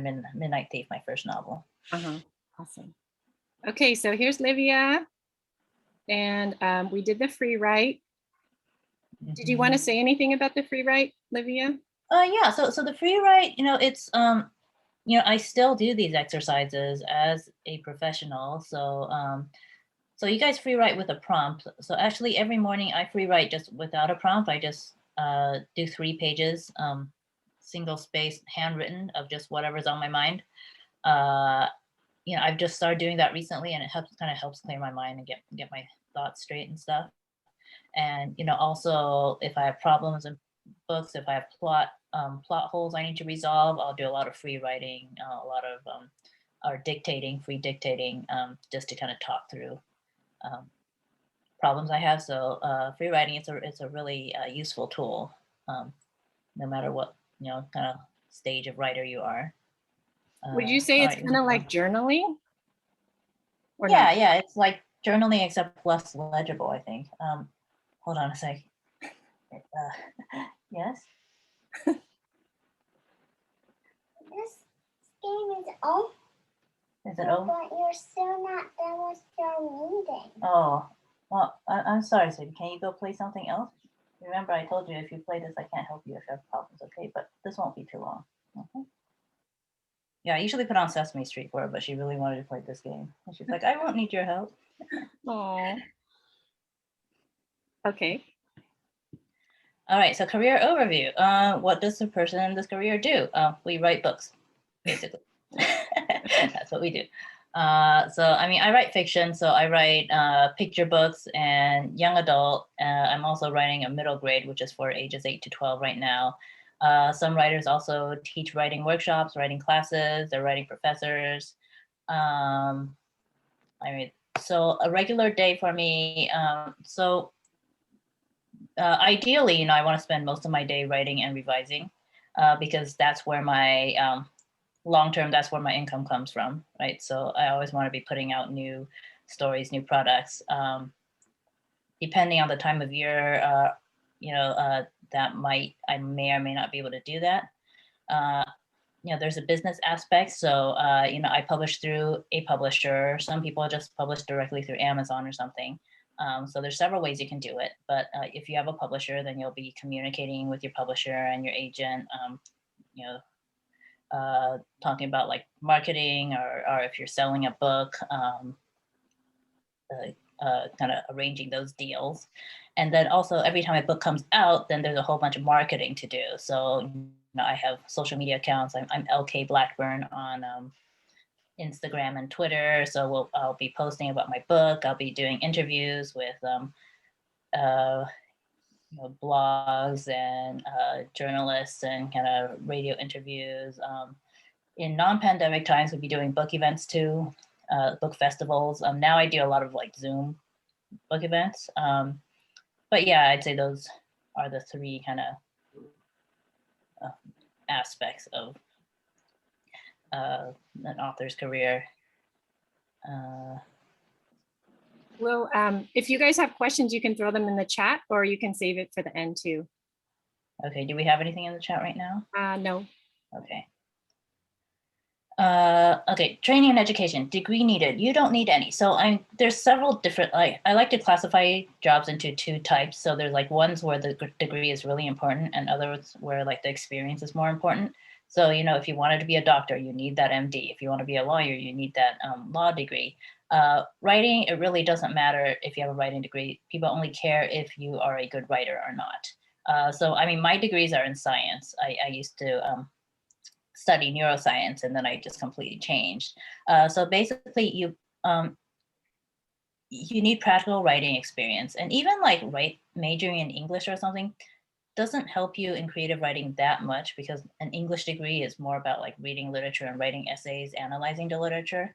Midnight Thief, my first novel. Awesome. Okay, so here's Livia, and we did the free write. Did you want to say anything about the free write, Livia? Yeah, so the free write, it's I still do these exercises as a professional. So you guys free write with a prompt. So actually every morning I free write just without a prompt. I just do 3 pages, single space handwritten of just whatever's on my mind. I've just started doing that recently, and it kind of helps clear my mind and get my thoughts straight and stuff. And also if I have problems in books, if I have plot holes I need to resolve, I'll do a lot of free writing, a lot of or free dictating, just to kind of talk through problems I have. So free writing, it's a really useful tool, no matter what kind of stage of writer you are. Would you say it's kind of like journaling? Or yeah, yeah, it's like journaling except less legible, I think. Hold on a sec. Yes. This game is over. Is it over? But you're still not done with your reading. Oh, well, I'm sorry, Sadie. Can you go play something else? Remember, I told you if you play this, I can't help you if you have problems, okay? But this won't be too long. Okay. Yeah, I usually put on Sesame Street for her, but she really wanted to play this game. And she's like, I won't need your help. Oh. Okay. All right, so career overview. What does the person in this career do? We write books, basically. That's what we do. So, I mean, I write fiction. So I write picture books and young adult. I'm also writing a middle grade, which is for ages 8 to 12 right now. Some writers also teach writing workshops, writing classes, they're writing professors. So a regular day for me. Ideally, I want to spend most of my day writing and revising, because that's where my long-term, that's where my income comes from, right? So I always want to be putting out new stories, new products. Depending on the time of year, I may or may not be able to do that. There's a business aspect. So, I publish through a publisher. Some people just publish directly through Amazon or something. So there's several ways you can do it. But if you have a publisher, then you'll be communicating with your publisher and your agent, talking about like marketing, or if you're selling a book, kind of arranging those deals. And then also every time a book comes out, then there's a whole bunch of marketing to do. So I have social media accounts. I'm LK Blackburn on Instagram and Twitter. So I'll be posting about my book. I'll be doing interviews with blogs and journalists, and kind of radio interviews. In non-pandemic times, we'll be doing book events too, book festivals. Now I do a lot of like Zoom book events. But yeah, I'd say those are the 3 kind of aspects of an author's career. Well, if you guys have questions, you can throw them in the chat, or you can save it for the end too. Okay, do we have anything in the chat right now? No. Okay. Okay, training and education, degree needed. You don't need any. So there's several different, I like to classify jobs into 2 types. So there's like ones where the degree is really important, and others where like the experience is more important. So, if you wanted to be a doctor, you need that MD. If you want to be a lawyer, you need that law degree. Writing, it really doesn't matter if you have a writing degree. People only care if you are a good writer or not. So, I mean, my degrees are in science. I used to study neuroscience, and then I just completely changed. So basically, you need practical writing experience, and even like majoring in English or something doesn't help you in creative writing that much, because an English degree is more about like reading literature and writing essays, analyzing the literature.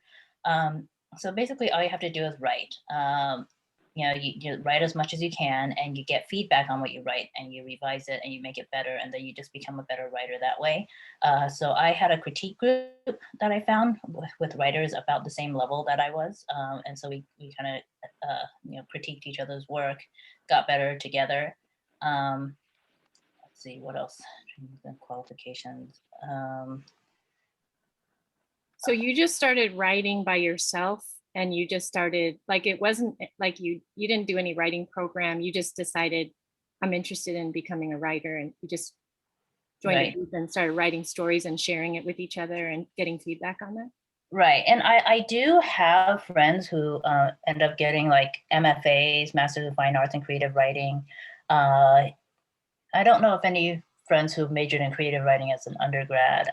So basically, all you have to do is write. You write as much as you can, and you get feedback on what you write, and you revise it, and you make it better, and then you just become a better writer that way. So I had a critique group that I found with writers about the same level that I was, and so we kind of critiqued each other's work, got better together. Let's see what else. Qualifications. So you just started writing by yourself, and you just started, like, it wasn't like you didn't do any writing program. You just decided, I'm interested in becoming a writer, and you just joined a Right. group and started writing stories and sharing it with each other and getting feedback on that. Right. And I do have friends who end up getting like MFAs, Masters of Fine Arts in Creative Writing. I don't know if any friends who've majored in creative writing as an undergrad.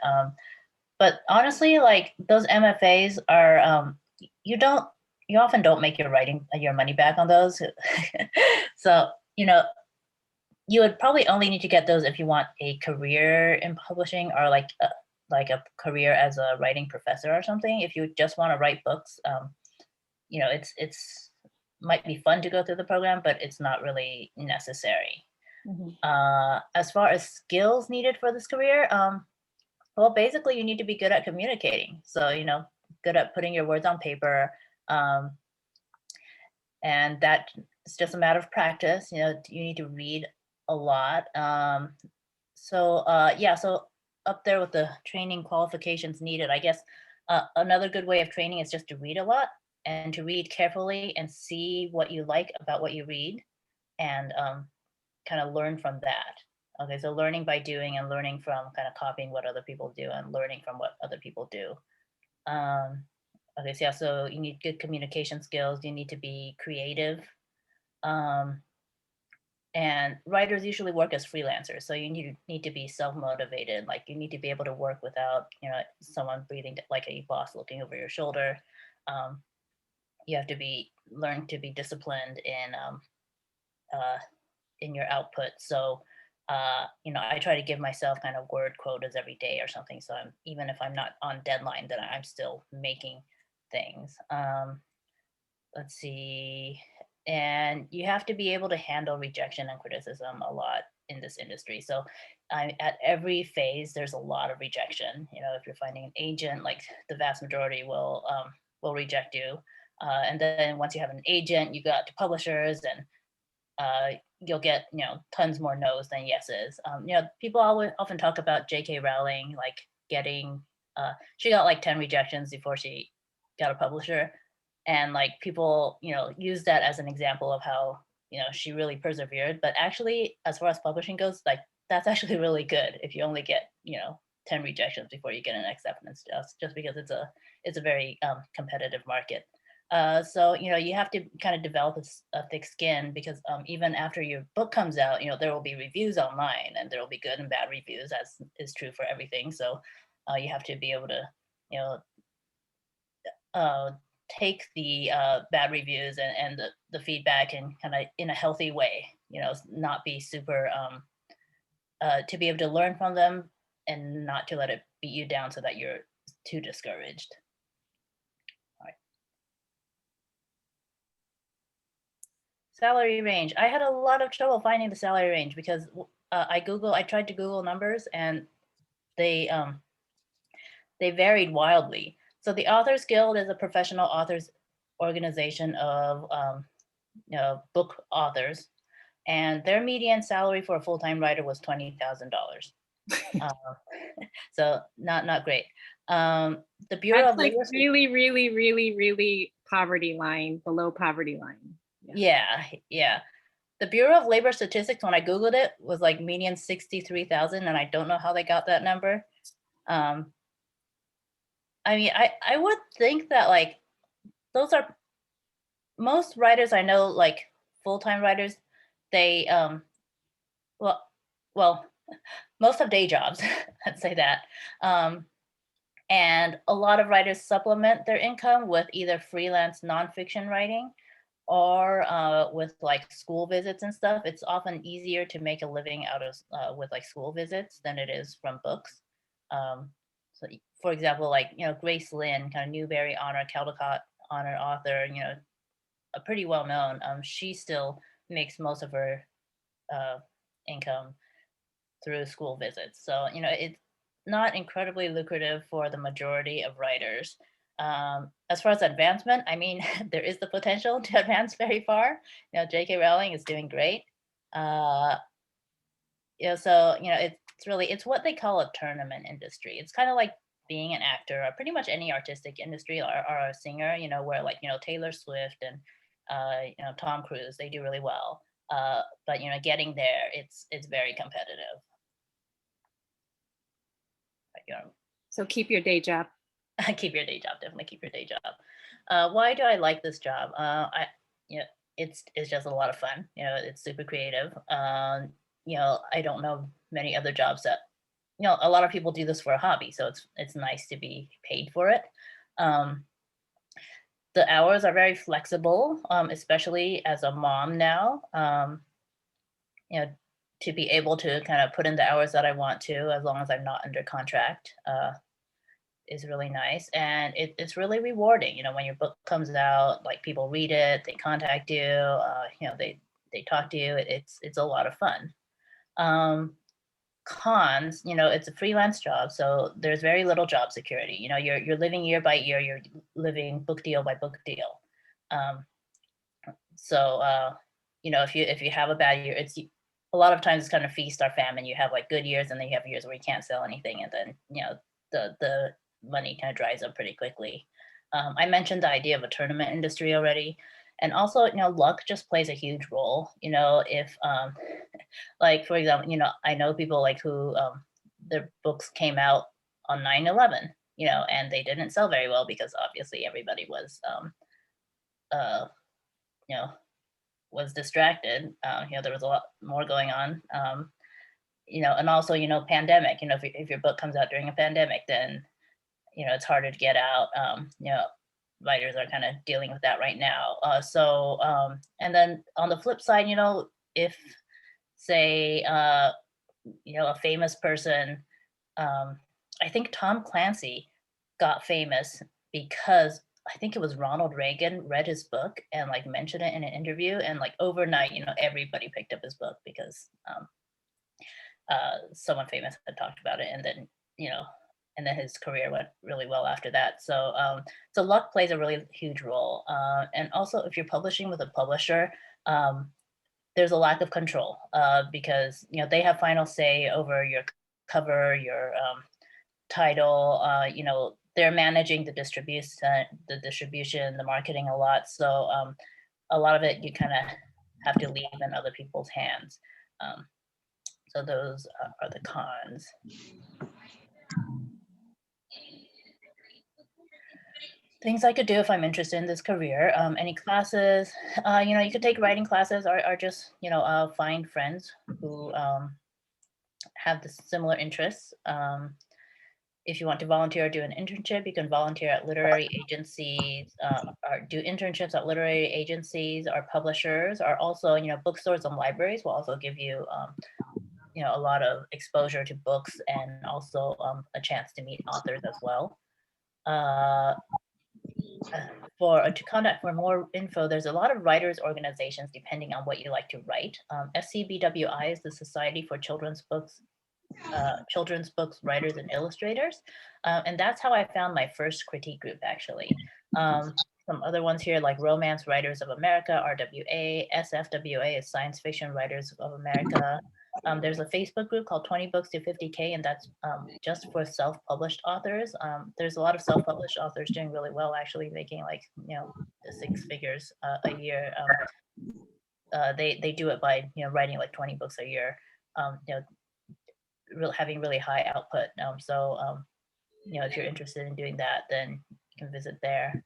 But honestly, like those MFAs are, you often don't make your money back on those. So, you would probably only need to get those if you want a career in publishing or like a career as a writing professor or something. If you just want to write books, it's might be fun to go through the program, but it's not really necessary. Mhm. As far as skills needed for this career, well, basically you need to be good at communicating. So, good at putting your words on paper. Um, and that it's just a matter of practice. You need to read a lot. Yeah, so up there with the training qualifications needed, I guess another good way of training is just to read a lot and to read carefully and see what you like about what you read and kind of learn from that. Okay, so learning by doing and learning from kind of copying what other people do and learning from what other people do. Um, okay, so yeah, so you need good communication skills. You need to be creative. Um, and writers usually work as freelancers, so you need to be self-motivated. Like you need to be able to work without someone breathing like a boss looking over your shoulder. Um, you have to learn to be disciplined uh, in your output. So I try to give myself kind of word quotas every day or something. So even if I'm not on deadline, then I'm still making things. Let's see. And you have to be able to handle rejection and criticism a lot in this industry. So at every phase, there's a lot of rejection. If you're finding an agent, like the vast majority will reject you. And then once you have an agent, you got to publishers, and you'll get tons more no's than yeses. People often talk about J.K. Rowling, like getting she got like 10 rejections before she got a publisher, and like people use that as an example of how she really persevered. But actually, as far as publishing goes, like that's actually really good if you only get 10 rejections before you get an acceptance, just because it's a very competitive market. So you have to kind of develop a thick skin, because even after your book comes out, there will be reviews online, and there will be good and bad reviews, as is true for everything. So you have to be able to you know uh, take the bad reviews and the feedback and kind of in a healthy way, not be super to be able to learn from them and not to let it beat you down so that you're too discouraged. Salary range. I had a lot of trouble finding the salary range because I tried to Google numbers, and they varied wildly. So the Authors Guild is a professional authors organization of book authors, and their median salary for a full-time writer was $20,000. So not great. The Bureau That's of like Labor. really, really, really, really poverty line, below poverty line. Yeah. The Bureau of Labor Statistics, when I Googled it, was like median 63,000, and I don't know how they got that number. I mean, I would think that like those are most writers I know, like full-time writers, they well well most have day jobs, let's say that. And a lot of writers supplement their income with either freelance nonfiction writing or with like school visits and stuff. It's often easier to make a living out of with like school visits than it is from books. So, for example, like Grace Lynn, kind of Newbery Honor, Caldecott Honor author, a pretty well known. She still makes most of her uh, income through school visits. So it's not incredibly lucrative for the majority of writers. As far as advancement, I mean, there is the potential to advance very far. J.K. Rowling is doing great. Uh, so it's what they call a tournament industry. It's kind of like being an actor, or pretty much any artistic industry, or a singer, where like, Taylor Swift and Tom Cruise, they do really well. But getting there, it's very competitive. But, So keep your day job. keep your day job. Definitely keep your day job. Why do I like this job? It's just a lot of fun. It's super creative. I don't know many other jobs that, a lot of people do this for a hobby, so it's nice to be paid for it. The hours are very flexible, especially as a mom now. To be able to kind of put in the hours that I want to, as long as I'm not under contract, is really nice. And it's really rewarding, when your book comes out, like people read it, they contact you, they talk to you. It's a lot of fun. Cons, it's a freelance job, so there's very little job security. You're living year by year, you're living book deal by book deal. Um, so if you have a bad year, it's a lot of times it's kind of feast or famine. You have like good years, and then you have years where you can't sell anything, and then the money kind of dries up pretty quickly. I mentioned the idea of a tournament industry already, and also luck just plays a huge role. If like, for example, I know people like who their books came out on 9/11, and they didn't sell very well because obviously everybody was uh you know was distracted. There was a lot more going on. And also, pandemic, if your book comes out during a pandemic, then, it's harder to get out. Writers are kind of dealing with that right now. And then on the flip side, if say, a famous person, I think Tom Clancy got famous because I think it was Ronald Reagan read his book and like mentioned it in an interview, and like overnight, everybody picked up his book because someone famous had talked about it, and then his career went really well after that. So luck plays a really huge role, and also if you're publishing with a publisher, there's a lack of control, because they have final say over your cover, your title. They're managing the distribution, the marketing a lot. So a lot of it you kind of have to leave in other people's hands. So those are the cons. Things I could do if I'm interested in this career. Any classes, you could take writing classes, or just, find friends who have the similar interests. If you want to volunteer or do an internship, you can volunteer at literary agencies, or do internships at literary agencies or publishers, or also, bookstores and libraries will also give you, a lot of exposure to books, and also a chance to meet authors as well. Uh, to contact for more info, there's a lot of writers organizations depending on what you like to write. SCBWI is the Society for Children's Books Writers and Illustrators, and that's how I found my first critique group, actually. Some other ones here, like Romance Writers of America, RWA, SFWA is Science Fiction Writers of America. There's a Facebook group called 20 Books to 50K, and that's just for self-published authors. There's a lot of self-published authors doing really well, actually making like, six figures a year. They do it by, writing like 20 books a year, having really high output. If you're interested in doing that, then you can visit there.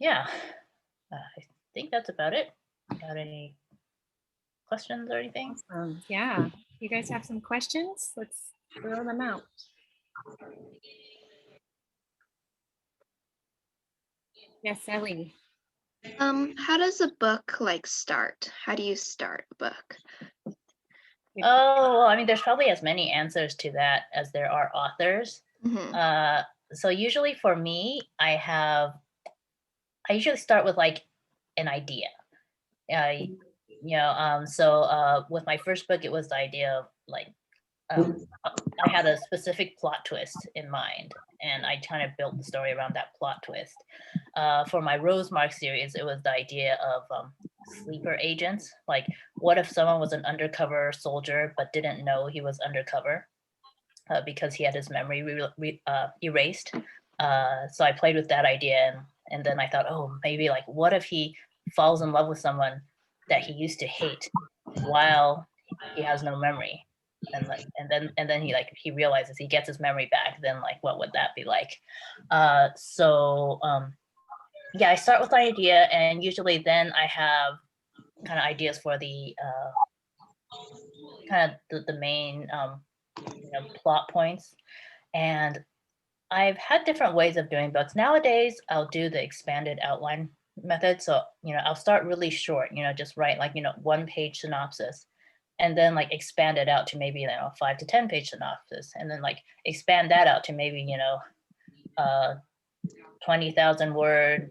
Yeah, I think that's about it. Got any questions or anything? Yeah, you guys have some questions? Let's throw them out. Yes, Ellie. How does a book like start? How do you start a book? Oh, well, I mean, there's probably as many answers to that as there are authors. Mm-hmm. So usually for me, I usually start with like an idea. With my first book, it was the idea of like, I had a specific plot twist in mind, and I kind of built the story around that plot twist. For my Rosemarked series, it was the idea of sleeper agents. Like, what if someone was an undercover soldier but didn't know he was undercover? because he had his memory erased. So I played with that idea, and then I thought, oh, maybe like, what if he falls in love with someone that he used to hate while he has no memory? And like, and then he realizes he gets his memory back. Then like, what would that be like? Yeah, I start with the idea, and usually then I have kind of ideas for the the main plot points. And I've had different ways of doing books. Nowadays, I'll do the expanded outline method. So, I'll start really short, just write like, 1-page synopsis, and then like expand it out to maybe, 5 to 10 page synopsis, and then like expand that out to maybe, 20,000 word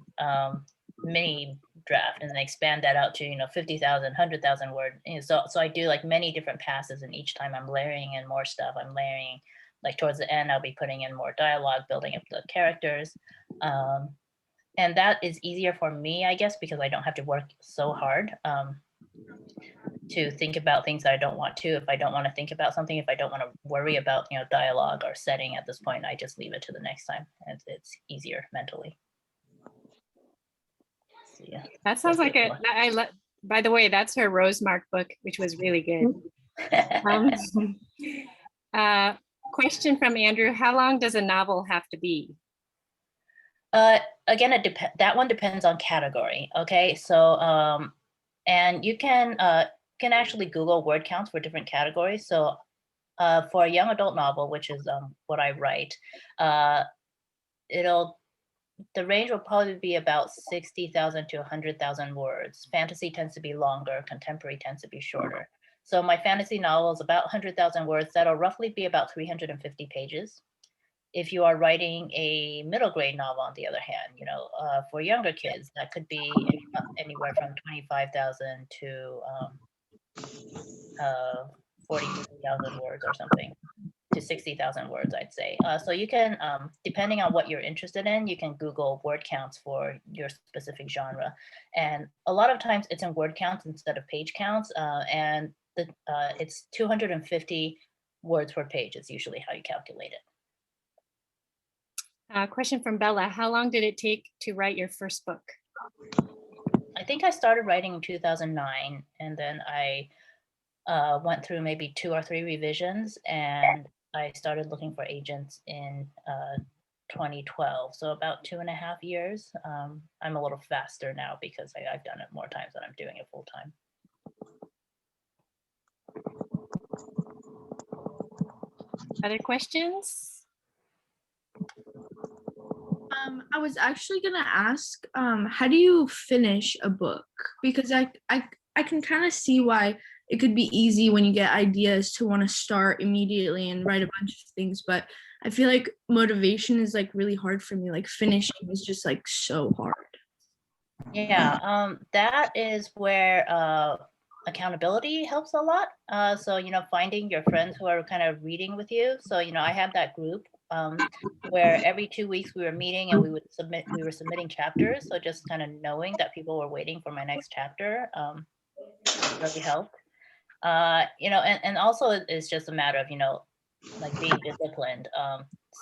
mini draft, and then expand that out to 50,000, 100,000 word. So I do like many different passes, and each time I'm layering in more stuff. I'm layering, like towards the end, I'll be putting in more dialogue, building up the characters, and that is easier for me, I guess, because I don't have to work so hard to think about things that I don't want to. If I don't want to think about something, if I don't want to worry about dialogue or setting at this point, I just leave it to the next time, and it's easier mentally. So, yeah, that sounds like it. By the way, that's her Rosemarked book, which was really good. Question from Andrew: how long does a novel have to be? Again, that one depends on category. Okay, so and you can actually Google word counts for different categories. So for a young adult novel, which is what I write, the range will probably be about 60,000 to 100,000 words. Fantasy tends to be longer, contemporary tends to be shorter. So my fantasy novel is about 100,000 words. That'll roughly be about 350 pages. If you are writing a middle grade novel, on the other hand, for younger kids, that could be anywhere from 25,000 to 40,000 words or something, to 60,000 words, I'd say. So you can, depending on what you're interested in, you can Google word counts for your specific genre. And a lot of times it's in word counts instead of page counts. And it's 250 words per page is usually how you calculate it. Question from Bella: how long did it take to write your first book? I think I started writing in 2009, and then I went through maybe 2 or 3 revisions, and I started looking for agents in 2012. So about 2.5 years. I'm a little faster now because I've done it more times than I'm doing it full time. Other questions? I was actually gonna ask, how do you finish a book? Because I can kind of see why it could be easy when you get ideas to want to start immediately and write a bunch of things, but I feel like motivation is like really hard for me. Like finishing is just like so hard. Yeah, that is where accountability helps a lot. So finding your friends who are kind of reading with you. So I have that group where every 2 weeks we were meeting, and we were submitting chapters. So just kind of knowing that people were waiting for my next chapter really helped. And also it's just a matter of like being disciplined,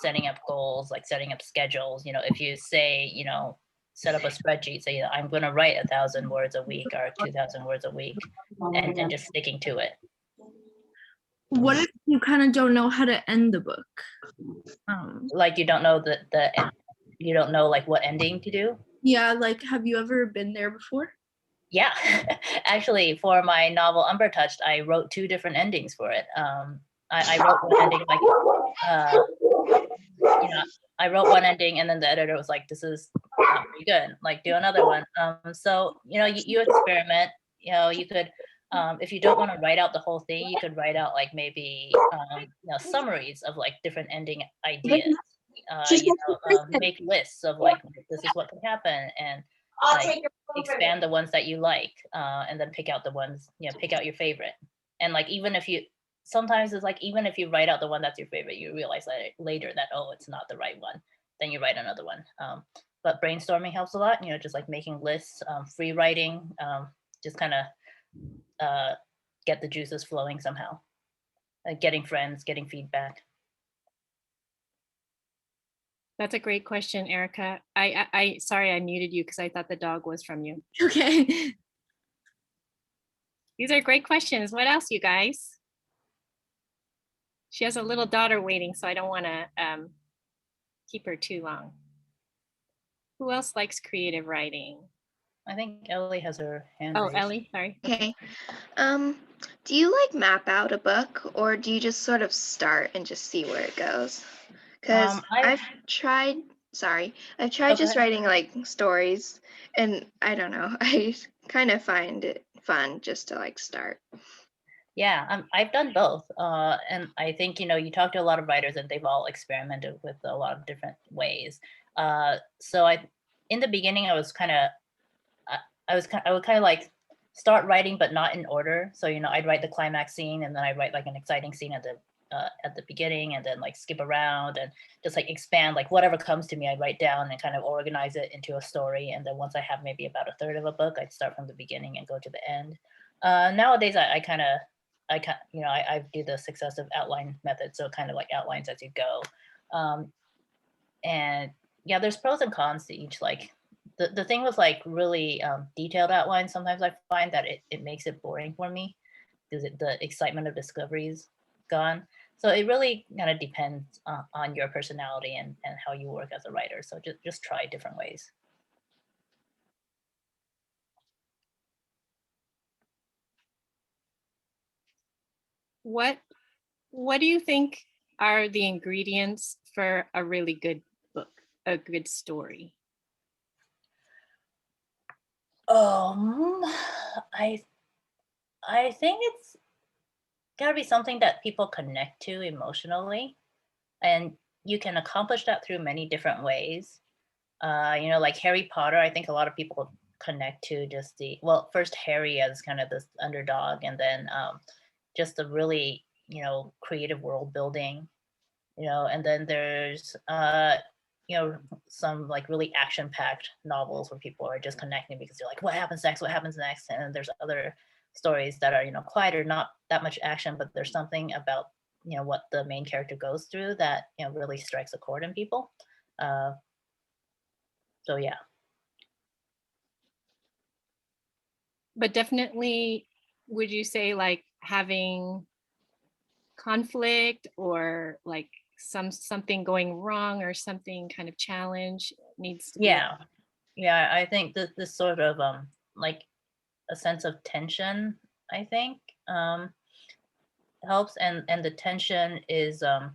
setting up goals, like setting up schedules. If you say set up a spreadsheet, say I'm going to write 1,000 words a week or 2,000 words a week, and just sticking to it. What if you kind of don't know how to end the book? Like you don't know you don't know like what ending to do? Yeah, like have you ever been there before? Yeah, actually, for my novel Umber Touched, I wrote 2 different endings for it. I wrote one ending like I wrote one ending, and then the editor was like, "This is not pretty good. Like, do another one." So you experiment. You could, if you don't want to write out the whole thing, you could write out like maybe summaries of like different ending ideas. Make lists of like this is what could happen, and like expand the ones that you like, and then pick out the ones, pick out your favorite. And like sometimes it's like even if you write out the one that's your favorite, you realize later that, oh, it's not the right one, then you write another one. But brainstorming helps a lot, just like making lists, free writing, just kind of get the juices flowing somehow, getting friends, getting feedback. That's a great question, Erica. I sorry I muted you because I thought the dog was from you. Okay. These are great questions. What else, you guys? She has a little daughter waiting, so I don't want to keep her too long. Who else likes creative writing? I think Ellie has her hand Oh, raised. Ellie, sorry. Okay. Do you like map out a book, or do you just sort of start and just see where it goes? Because I've tried, I've tried Oh, go just ahead. writing like stories, and I don't know, I kind of find it fun just to like start. Yeah, I've done both. And I think, you talk to a lot of writers and they've all experimented with a lot of different ways. So in the beginning, I was kind of, I would kind of like start writing, but not in order. So, I'd write the climax scene and then I'd write like an exciting scene at the beginning and then like skip around and just like expand, like whatever comes to me, I'd write down and kind of organize it into a story. And then once I have maybe about a third of a book, I'd start from the beginning and go to the end. Nowadays, I do the successive outline method, so kind of like outlines as you go. Um, and yeah, there's pros and cons to each. Like the thing with like really detailed outlines, sometimes I find that it makes it boring for me because the excitement of discovery is gone. So it really kind of depends on your personality and how you work as a writer. So just try different ways. What do you think are the ingredients for a really good book, a good story? I I think it's gotta be something that people connect to emotionally, and you can accomplish that through many different ways. Like Harry Potter, I think a lot of people connect to just first Harry as kind of this underdog, and then just the really, creative world building, and then there's, some like really action packed novels where people are just connecting because you're like, what happens next? What happens next? And then there's other stories that are, quieter, not that much action, but there's something about, what the main character goes through that, really strikes a chord in people. Uh, so yeah. But definitely, would you say like having conflict or like something going wrong or something kind of challenge needs to be? Yeah, I think this sort of like a sense of tension, I think, helps. And the tension is the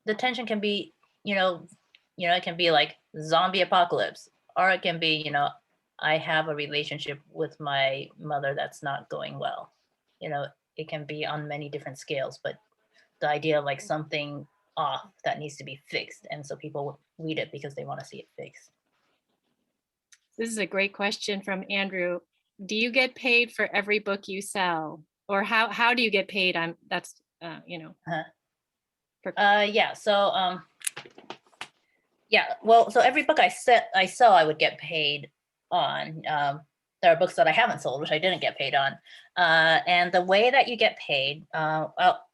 the tension can be, it can be like zombie apocalypse, or it can be, I have a relationship with my mother that's not going well. You know, it can be on many different scales, but the idea of like something off that needs to be fixed, and so people read it because they want to see it fixed. This is a great question from Andrew. Do you get paid for every book you sell, or how do you get paid? That's Uh-huh. per- Yeah. So every book I sell, I would get paid on. There are books that I haven't sold, which I didn't get paid on. And the way that you get paid,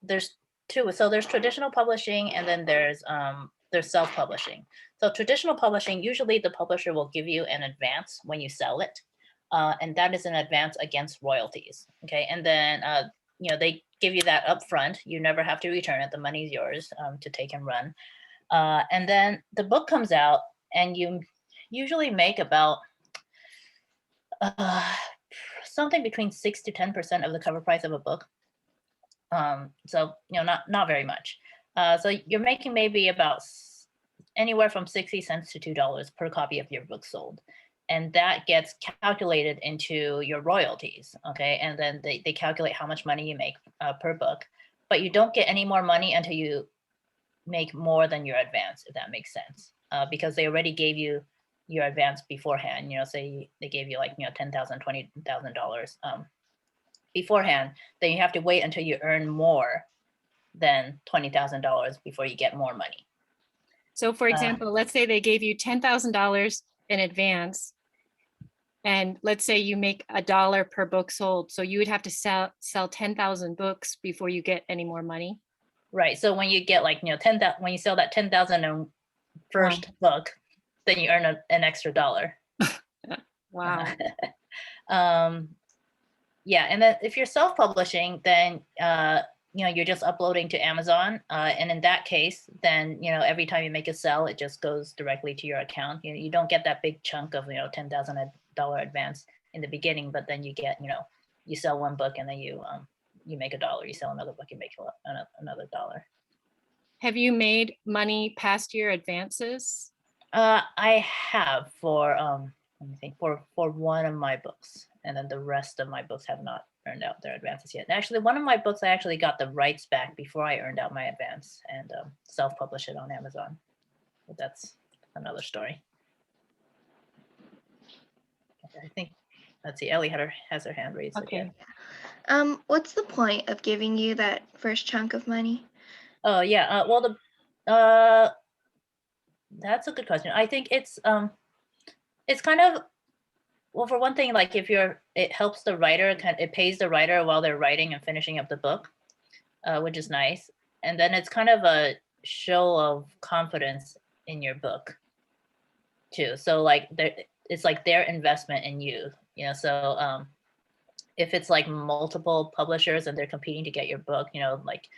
there's two. So there's traditional publishing, and then there's self-publishing. So traditional publishing, usually the publisher will give you an advance when you sell it, and that is an advance against royalties. Okay, and then they give you that upfront. You never have to return it. The money's yours to take and run. And then the book comes out, and you usually make about uh, something between 6 to 10% of the cover price of a book. So not very much. So you're making maybe about anywhere from 60 cents to $2 per copy of your book sold, and that gets calculated into your royalties. Okay, and then they calculate how much money you make per book, but you don't get any more money until you make more than your advance, if that makes sense, because they already gave you your advance beforehand. Say they gave you like $10,000, $20,000 beforehand, then you have to wait until you earn more than $20,000 before you get more money. So for example, let's say they gave you $10,000 in advance, and let's say you make $1 per book sold. So you would have to sell 10,000 books before you get any more money. Right. So when you get like, 10,000, when you sell that 10,000 first book, then you earn an extra $1. Wow. Yeah. And then if you're self-publishing, then, you're just uploading to Amazon. And in that case, then, every time you make a sell, it just goes directly to your account. You don't get that big chunk of, $10,000 advance in the beginning, but then you get, you sell one book and then you make $1. You sell another book, you make another $1. Have you made money past your advances? I have for let me think, for one of my books, and then the rest of my books have not earned out their advances yet. And actually, one of my books I actually got the rights back before I earned out my advance and self-published it on Amazon. But that's another story. I think, let's see, Ellie has her hand raised again. What's the point of giving you that first chunk of money? Oh yeah, well that's a good question. I think it's kind of, well, for one thing, like it helps the writer, it pays the writer while they're writing and finishing up the book, which is nice. And then it's kind of a show of confidence in your book too. So like it's like their investment in you, so if it's like multiple publishers and they're competing to get your book, like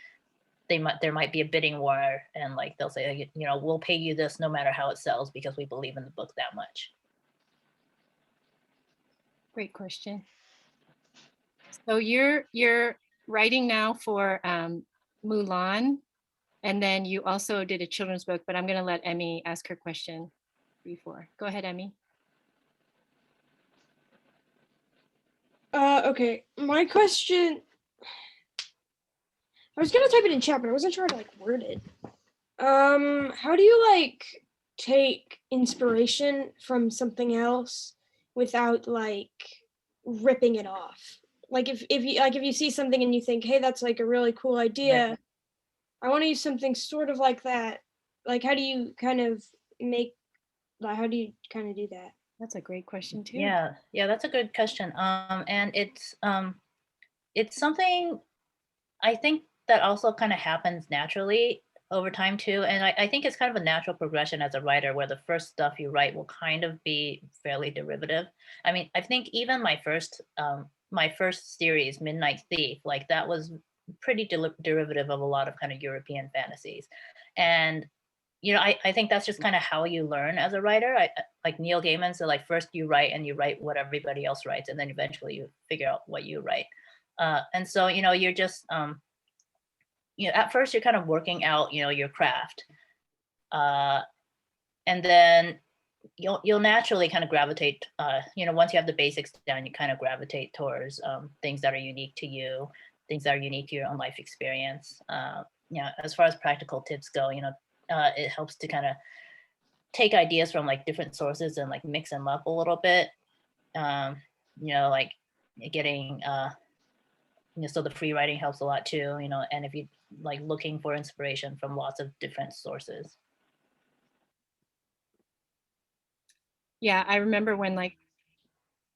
there might be a bidding war, and like they'll say, we'll pay you this no matter how it sells because we believe in the book that much. Great question. So you're writing now for Mulan, and then you also did a children's book, but I'm going to let Emmy ask her question before. Go ahead, Emmy. Okay, my question, I was gonna type it in chat, but I wasn't sure how to like word it. How do you like take inspiration from something else without like ripping it off? Like if you see something and you think, hey, that's like a really cool idea, I want to use something sort of like that. Like how do you kind of do that? That's a great question too. Yeah, that's a good question. And it's something I think that also kind of happens naturally over time too. And I think it's kind of a natural progression as a writer where the first stuff you write will kind of be fairly derivative. I mean, I think even my first series, Midnight Thief, like that was pretty derivative of a lot of kind of European fantasies. And I think that's just kind of how you learn as a writer. Like Neil Gaiman said, like first you write and you write what everybody else writes, and then eventually you figure out what you write. And so, you're just, at first you're kind of working out, your craft. And then you'll naturally kind of gravitate, once you have the basics down, you kind of gravitate towards things that are unique to you, things that are unique to your own life experience. As far as practical tips go, it helps to kind of take ideas from like different sources and like mix them up a little bit. Like getting, so the free writing helps a lot too, and if you like looking for inspiration from lots of different sources. Yeah, I remember when like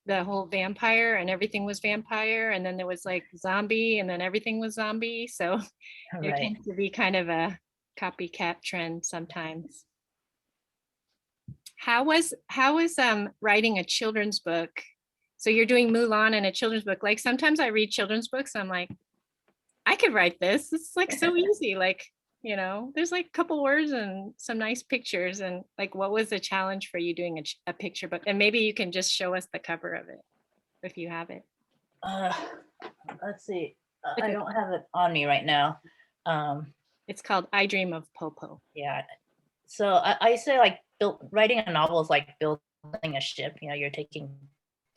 the whole vampire and everything was vampire, and then there was like zombie, and then everything was zombie. So there tends to be kind of a copycat trend sometimes. How was writing a children's book? So you're doing Mulan and a children's book. Like sometimes I read children's books, I'm like, I could write this. It's like so easy. Like, there's like a couple words and some nice pictures. And like, what was the challenge for you doing a picture book? And maybe you can just show us the cover of it if you have it. Let's see. I don't have it on me right now. It's called I Dream of Popo. Yeah. So I say like writing a novel is like building a ship. You're taking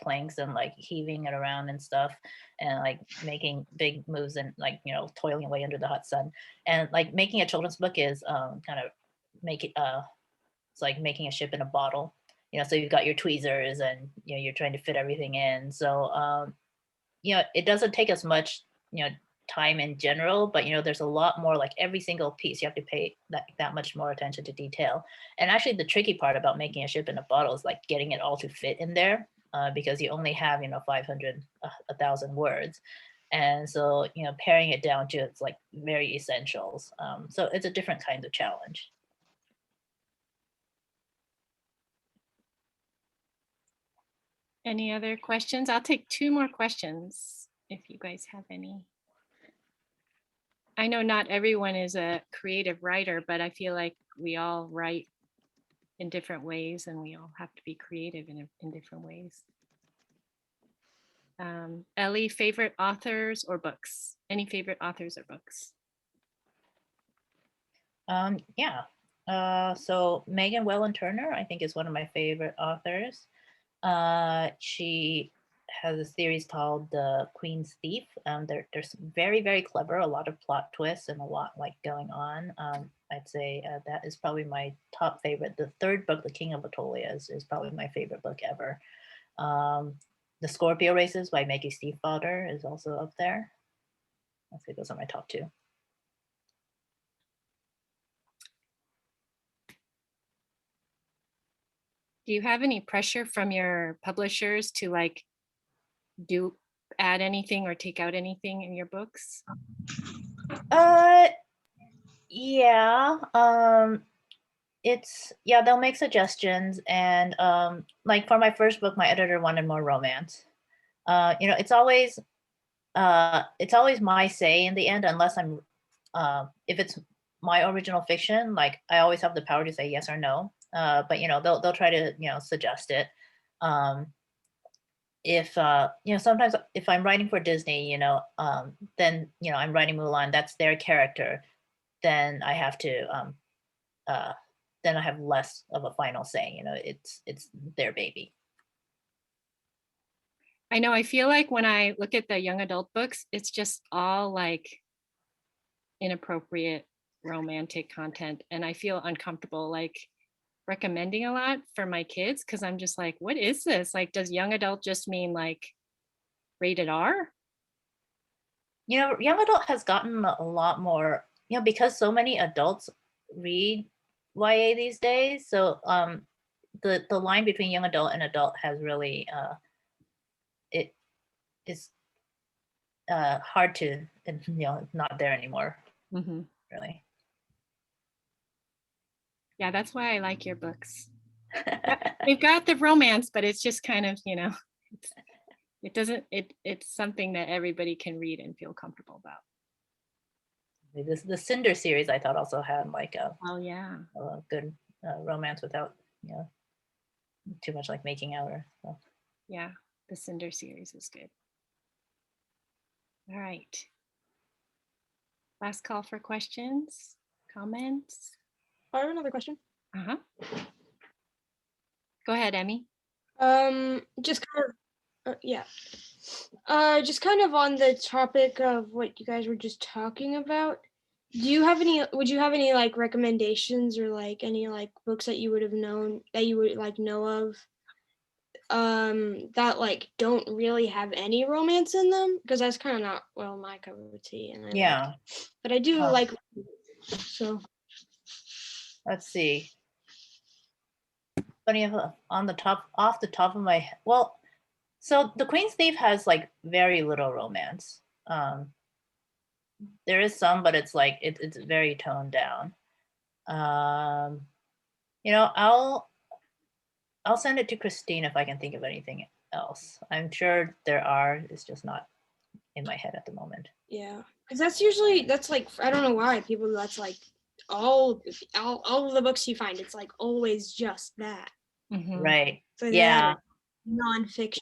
planks and like heaving it around and stuff, and like making big moves and like toiling away under the hot sun. And like making a children's book is kind of it's like making a ship in a bottle. So you've got your tweezers and you're trying to fit everything in. So it doesn't take as much time in general, but there's a lot more, like every single piece you have to pay that much more attention to detail. And actually the tricky part about making a ship in a bottle is like getting it all to fit in there, because you only have 500 1,000 words. And so, paring it down to its like very essentials. So it's a different kind of challenge. Any other questions? I'll take 2 more questions if you guys have any. I know not everyone is a creative writer, but I feel like we all write in different ways and we all have to be creative in different ways. Ellie, favorite authors or books? Any favorite authors or books? Yeah. So Megan Welland Turner, I think, is one of my favorite authors. She has a series called The Queen's Thief. They're very, very clever, a lot of plot twists and a lot like going on. I'd say that is probably my top favorite. The third book, The King of Atolia, is probably my favorite book ever. The Scorpio Races by Maggie Stiefvater is also up there. I'd say those are my top 2. Do you have any pressure from your publishers to like add anything or take out anything in your books? Yeah. They'll make suggestions, and like for my first book, my editor wanted more romance. It's always my say in the end, unless I'm if it's my original fiction, like I always have the power to say yes or no. But they'll try to suggest it. If sometimes if I'm writing for Disney, then I'm writing Mulan, that's their character, then I have to then I have less of a final say. It's their baby. I know, I feel like when I look at the young adult books, it's just all like inappropriate romantic content, and I feel uncomfortable like recommending a lot for my kids because I'm just like, what is this? Like, does young adult just mean like rated R? Young adult has gotten a lot more, because so many adults read YA these days. So the line between young adult and adult has really it is hard to, not there anymore. Mm-hmm. Really. Yeah, that's why I like your books. They've got the romance, but it's just kind of, it's something that everybody can read and feel comfortable about. The Cinder series I thought also had like a good romance without too much like making out or stuff. Yeah, the Cinder series is good. All right. Last call for questions, comments. I have another question. Go ahead, Emmy. Just kind of, just kind of on the topic of what you guys were just talking about. Would you have any like recommendations or like any like books that you would have known that you would like know of that like don't really have any romance in them? Because that's kind of not my cup of tea, and but I do like, so let's see. Funny off the top of my head. Well, so The Queen's Thief has like very little romance. There is some, but it's like it's very toned down. I'll send it to Christine if I can think of anything else. I'm sure there are. It's just not in my head at the moment. Yeah, because that's like, I don't know why people, that's like all of the books you find, it's like always just that. Mm-hmm. Right. So yeah. Nonfiction.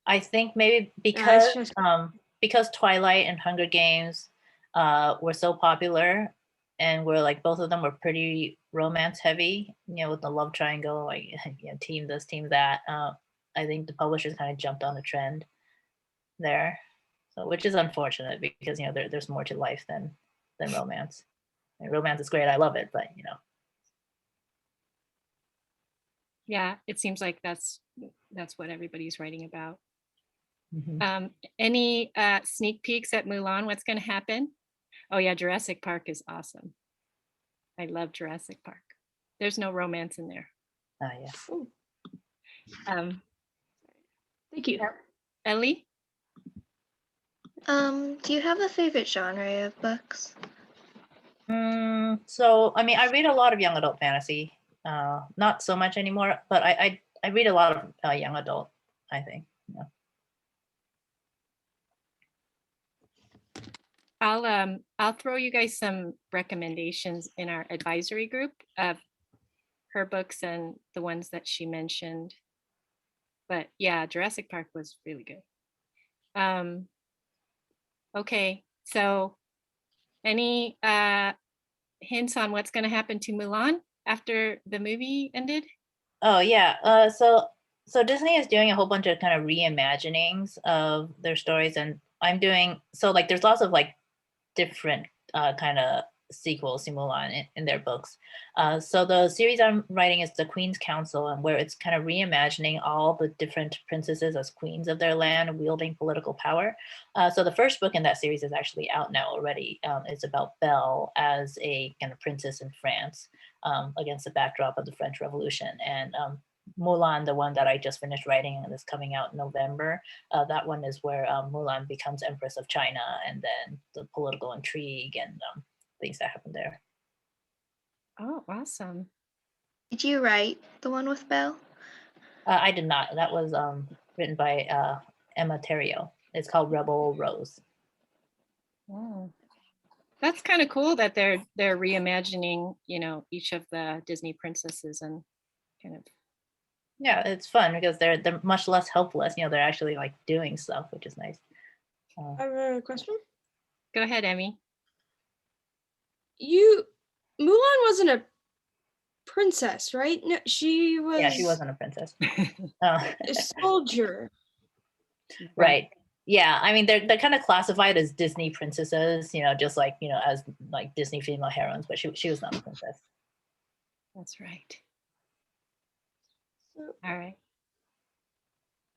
I think maybe because Twilight and Hunger Games were so popular, and were like both of them were pretty romance heavy, with the love triangle, like team this, team that. I think the publishers kind of jumped on the trend there, so which is unfortunate because there's more to life than romance. And romance is great, I love it, but Yeah, it seems like that's what everybody's writing about. Mm-hmm. Any sneak peeks at Mulan? What's going to happen? Oh yeah, Jurassic Park is awesome. I love Jurassic Park. There's no romance in there. Yes. Thank you. Ellie? Do you have a favorite genre of books? So I mean, I read a lot of young adult fantasy. Not so much anymore, but I read a lot of young adult, I think. Yeah. I'll throw you guys some recommendations in our advisory group of her books and the ones that she mentioned. But yeah, Jurassic Park was really good. Okay, so any hints on what's going to happen to Mulan after the movie ended? Oh yeah. So Disney is doing a whole bunch of kind of reimaginings of their stories, and I'm doing so like there's lots of like different kind of sequels to Mulan in their books. So the series I'm writing is The Queen's Council, and where it's kind of reimagining all the different princesses as queens of their land, wielding political power. So the first book in that series is actually out now already. It's about Belle as a kind of princess in France against the backdrop of the French Revolution. And Mulan, the one that I just finished writing and is coming out in November, that one is where Mulan becomes Empress of China, and then the political intrigue and things that happen there. Oh, awesome. Did you write the one with Belle? I did not. That was written by Emma Terrio. It's called Rebel Rose. Oh. That's kind of cool that they're reimagining, you know, each of the Disney princesses and kind of. Yeah, it's fun because they're much less helpless. You know, they're actually like doing stuff, which is nice. I have a question. Go ahead, Emmy. Mulan wasn't a princess, right? No, she was. Yeah, she wasn't a princess. A soldier. Right. Yeah, I mean they're kind of classified as Disney princesses, you know, just like as like Disney female heroines, but she was not a princess. That's right. All right.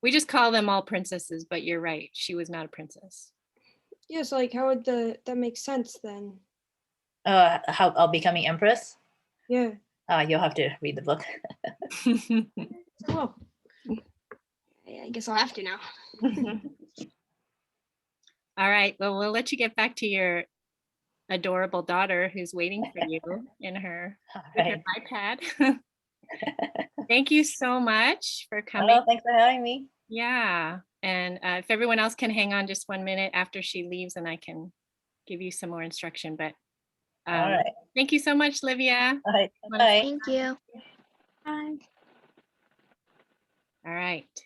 We just call them all princesses, but you're right. She was not a princess. Yes, like how would that make sense then? How becoming empress? Yeah. You'll have to read the book. Well, I guess I'll have to now. All right. Well, we'll let you get back to your adorable daughter who's waiting for you in her, her iPad. Thank you so much for coming. Oh, thanks for having me. Yeah. And if everyone else can hang on just 1 minute after she leaves, and I can give you some more instruction. But all right. Thank you so much, Livia. All right. Bye. Thank you. Bye. All right.